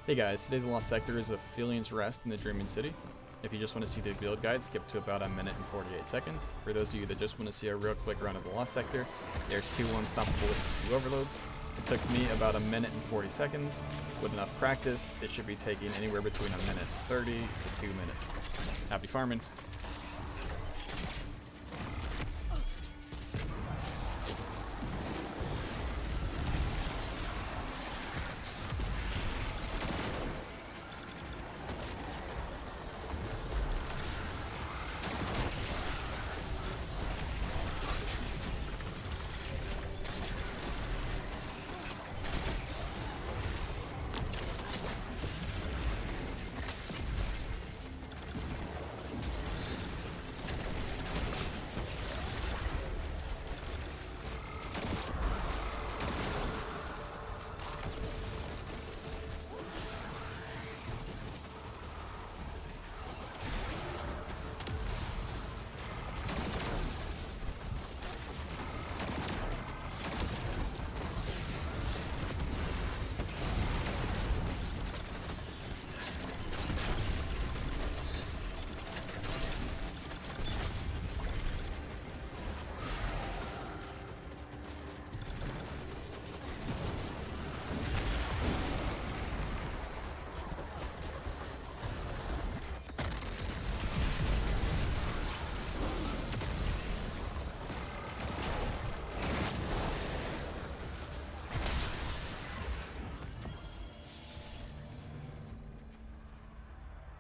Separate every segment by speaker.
Speaker 1: Hey guys, today's Lost Sector is Aphelion's Rest in the Dreaming City. If you just want to see the build guide, skip to about a minute and 48 seconds. For those of you that just want to see a real quick run of the Lost Sector, there's 2 unstoppable with 2 overloads. It took me about a minute and 40 seconds. With enough practice, it should be taking anywhere between a minute 30 to 2 minutes. Happy farming.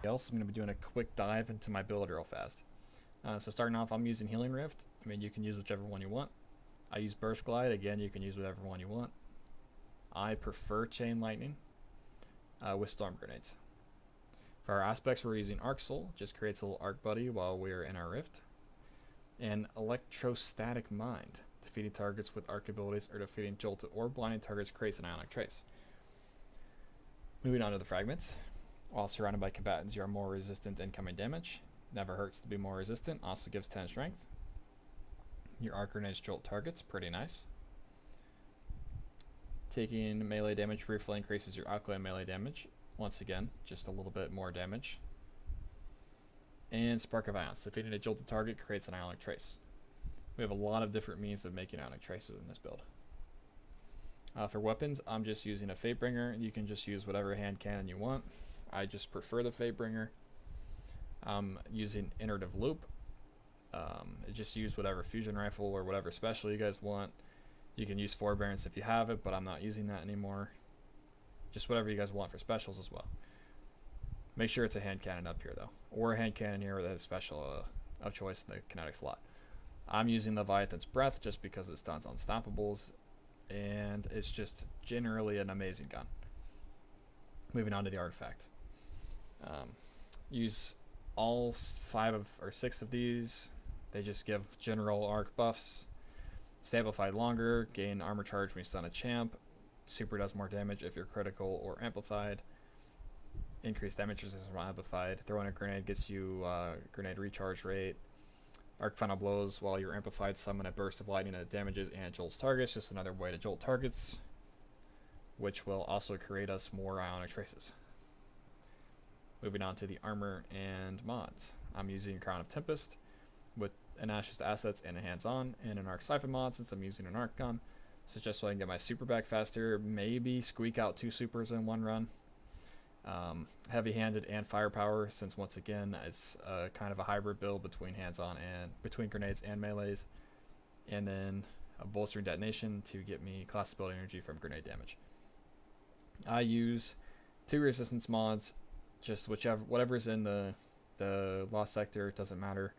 Speaker 1: I'm going to be doing a quick dive into my build real fast. So starting off, I'm using Healing Rift. I mean, you can use whichever one you want. I use Burst Glide. Again, you can use whatever one you want. I prefer Chain Lightning with Storm Grenades. For our aspects, we're using Arc Soul. Just creates a little Arc Buddy while we're in our Rift. And Electrostatic Mind. Defeating targets with Arc abilities or defeating jolted or blinding targets creates an Ionic Trace. Moving on to the fragments. While surrounded by combatants, you are more resistant to incoming damage. Never hurts to be more resistant. Also gives 10 strength. Your arc grenades jolt targets. Pretty nice. Taking melee damage briefly increases your outgoing melee damage. Once again, just a little bit more damage. And Spark of Ions. Defeating a jolted target creates an Ionic Trace. We have a lot of different means of making Ionic Traces in this build. For weapons, I'm just using a Fatebringer. You can just use whatever hand cannon you want. I just prefer the Fatebringer. I'm using Iterative Loop. Just use whatever fusion rifle or whatever special you guys want. You can use Forbearance if you have it, but I'm not using that anymore. Just whatever you guys want for specials as well. Make sure it's a hand cannon up here though, or a hand cannon here with a special of choice in the kinetic slot. I'm using Leviathan's Breath just because it stuns Unstoppables, and it's just generally an amazing gun. Moving on to the artifact. Use all 5 or 6 of these. They just give general arc buffs. Stay amplified longer, gain armor charge when you stun a champ. Super does more damage if you're critical or amplified. Increased damage resistance when amplified. Throwing a grenade gets you grenade recharge rate. Arc final blows while you're amplified. Summon a burst of lightning that damages and jolts targets. Just another way to jolt targets, which will also create us more Ionic Traces. Moving on to the armor and mods. I'm using Crown of Tempest with an Ashes assets and a hands-on, and an Arc Siphon mod since I'm using an Arc gun. So just so I can get my super back faster, maybe squeak out 2 supers in one run. Heavy-handed and firepower, since once again it's kind of a hybrid build between hands-on and between grenades and melees. And then a bolstering detonation to get me class ability energy from grenade damage. I use 2 resistance mods, just whatever's in the Lost Sector, doesn't matter.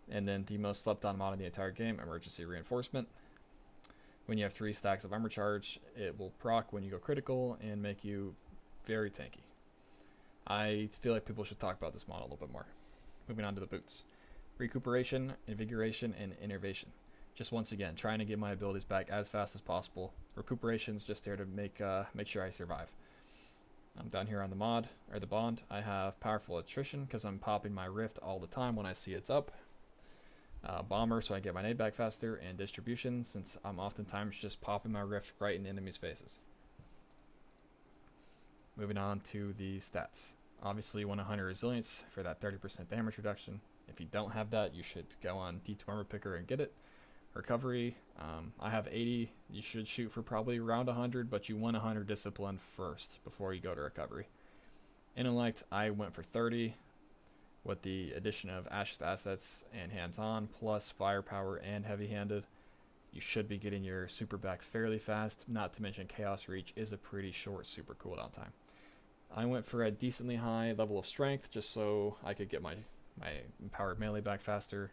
Speaker 1: And then the most slept on mod in the entire game, Emergency Reinforcement. When you have 3 stacks of armor charge, it will proc when you go critical and make you very tanky. I feel like people should talk about this mod a little bit more. Moving on to the boots. Recuperation, Invigoration, and Innervation. Just once again, trying to get my abilities back as fast as possible. Recuperation's just there to make sure I survive. I'm down here on the mod, or the bond. I have Powerful Attrition, because I'm popping my Rift all the time when I see it's up. Bomber, so I get my nade back faster, and Distribution, since I'm oftentimes just popping my Rift right in enemies' faces. Moving on to the stats. Obviously, you want 100 resilience for that 30% damage reduction. If you don't have that, you should go on D2 Armor Picker and get it. Recovery, I have 80. You should shoot for probably around 100, but you want 100 discipline first before you go to recovery. Intellect, I went for 30 with the addition of Ash's assets and hands-on plus firepower and heavy-handed. You should be getting your super back fairly fast, not to mention Chaos Reach is a pretty short super cooldown time. I went for a decently high level of strength just so I could get my empowered melee back faster.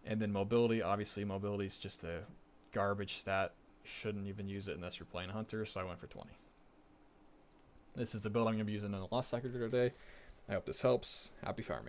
Speaker 1: And then mobility, obviously mobility is just a garbage stat. Shouldn't even use it unless you're playing Hunter, so I went for 20. This is the build I'm going to be using in the Lost Sector today. I hope this helps. Happy farming.